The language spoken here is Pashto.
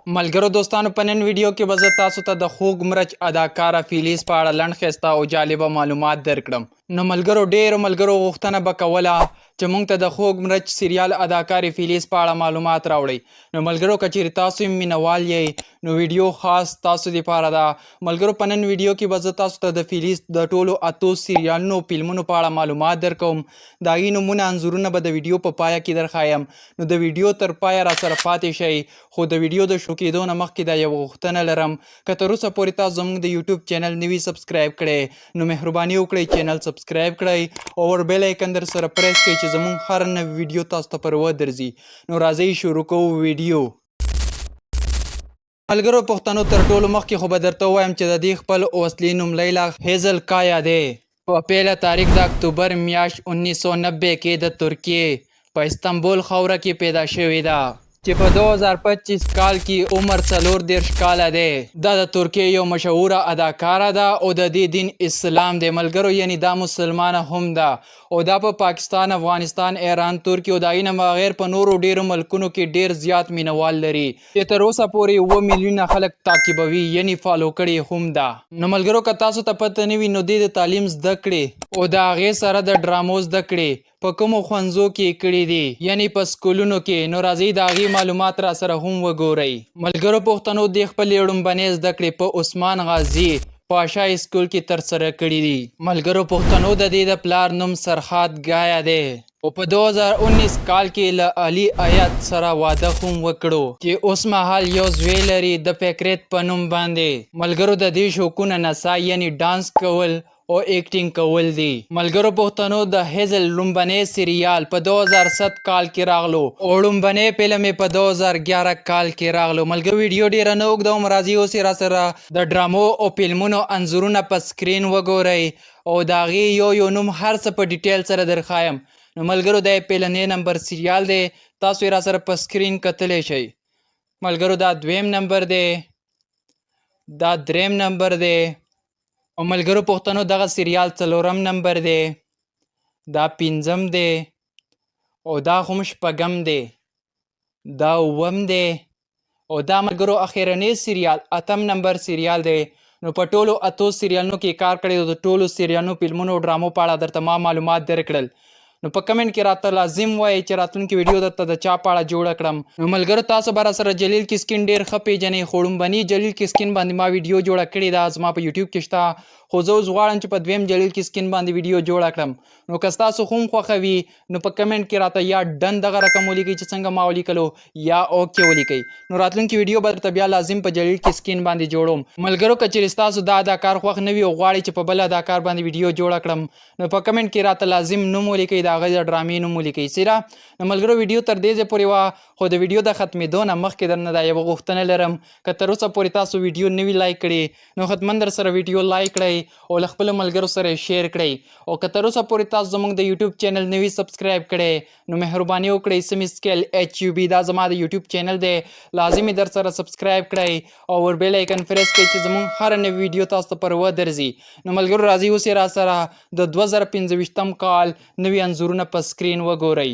ملګرو دوستانو په نن ویډیو کې به زه تاسو ته د خوږ مرچ اداکاره فیلیز په اړه لنډ ښایسته او جالبه معلومات درکړم. نو ملګرو ډېرو ملګرو غوښتنه به کوله چې موږ ته د خوږ مرچ سریال اداکارې فیلیز په اړه معلومات راوړئ. نو ملګرو که چیرې تاسو هم مینوال یې نو ویډیو خاص تاسو دپاره ده. ملګرو په نن ویډیو کې به زه تاسو ته د فیلیز د ټولو اتو سریالونو فلمونو په اړه معلومات درکوم. د هغې نومونه انځورونه به د ویډیو په پایه کې درښایم. نو د ویډیو تر پایه راسره پاتې شئ. خو د ویډیو د شروع کېدو نه مخکې دا یوه غوښتنه لرم که تر اوسه پورې تاسو زموږ د یوټیوب چینل نه وي سبسکرایب کړی نو مهرباني وکړئ چینل سبسکرایب کړئ او ور بیل ایکن در سره پریس کړئ چې زموږ هر نوی ویډیو تاسو ته پر ودرځي. نو راځئ شروع کوو ویډیو. ملګرو پښتنو تر ټولو مخکې خو به درته ووایم چې د دې خپل اصلي نوم لیلا هیزل کایا دی. په پیله تاریخ د اکتوبر میاشت 1990 کې د ترکیې په استنبول خاوره کې پیدا شوې ده چې په 2025 کال کې عمر 34 کاله دی. دا د ترکیې یو مشهوره اداکاره ده او د دې دین اسلام دی ملګرو، یعنی دا مسلمانه هم ده او دا په پاکستان، افغانستان، ایران، ترکیې او د هغې نه بغیر په نورو ډېرو ملکونو کې ډېر زیات مینوال لري چې تر اوسه پورې 7 میلیونه خلک تعقیبوي یعنی فالو کړي هم ده. نو ملګرو که تاسو ته پته نه وي نو دې د تعلیم زده کړې او د هغې سره د ډرامو زده کړې په کومو ښوونځو کې کړي دي یعنی په سکولونو کې، نو راځئ د هغې معلومات را سره هم وګورئ. ملګرو پښتنو دې خپلې لومبنۍ زده کړې په عثمان غازي پاشا سکول کې ترسره کړي دي. ملګرو پښتنو د دې د پلار نوم سرحاد ګایا دی او په 2019 کال کې له علي ایت سره واده هم وکړو چې اوس مهال یو زوی لري د فکرت په نوم باندې. ملګرو د دې شوقونه نڅا یعنی ډانس کول او ایکټینګ کول دي. ملګرو پښتنو د هیزل لومبنی سریال په 2007 کال کې راغلو او لومبنی فلم یې په 2011 کال کې راغلو. ملګرو ویډیو ډېره نه اوږدوم، راځئ اوس یې را سره د ډرامو او فلمونو انځورونه په سکرین وګورئ او د هغې یو نوم هر څه په ډیټیل سره درښایم. نو ملګرو دا یې پیلنی نمبر سریال دی، تاسو یې را سره په سکرین کتلی شئ. ملګرو دا 2م نمبر دی، دا 3م نمبر دی او ملګرو پښتنو دغه سریال 4م نمبر دی، دا 5م دی او دا هم 6م دی، دا 7م دی او دا ملګرو اخیرنی سریال 8م نمبر سریال دی. نو په ټولو 8 سریالونو کې کار کړی د ټولو سریالونو فلمونو او ډرامو په اړه درته ما معلومات درکړل. نو په کمنټ کې راته لازم وایئ چې راتلونکي ویډیو درته د چا په اړه جوړه کړم. نو ملګرو تاسو به راسره جلیل کسکین ډېر ښه پیژنئ خو لومبني جلیل کسکین باندې ما ویډیو جوړه کړې ده زما په یوټیوب کې شته، خو زه اوس غواړم چې په 2م جلیل کسکین باندې ویډیو جوړه کړم. نو که ستاسو هم خوښوي نو په کمنټ کې راته یا ډن دغه رقم ولیکئ چې څنګه ما ولیکلو یا اوکې ولیکئ. نو راتلونکي ویډیو به درته بیا لازم په جلیل کسکین باندې جوړوم. ملګرو که چیرې ستاسو دا اداکار خوښ نه وي او غواړئ چې په بل اداکار باندې ویډیو جوړه کړم نو په کمنټ کې راته لازم نوم ولیکئ، د هغه د ډرامې نوم ولیکئ. سیره نو ملګرو ویډیو تر دې ځای پورې وه، خو د ویډیو د ختمېدو نه مخکې درنه دا یوه غوښتنه لرم که تر اوسه پورې تاسو ویډیو نه وي لایک کړې نو حتما در سره ویډیو لایک کړئ او له خپلو ملګرو سره یې شیر کړئ. او که تر اوسه پورې تاسو زموږ د یوټیوب چینل نه وي سبسکرایب کړی نو مهرباني وکړئ سمی سکیل HUB دا زما د یوټیوب چینل دی، لازمي در سره سبسکرایب کړئ او ور بیل ایکن پریس کړئ چې زموږ هر نوی ویډیو تاسو ته پر ودرځي. نو ملګرو راځئ اوس یې را سره د 2025 کال نوي انځورونه په سکرین وګورئ.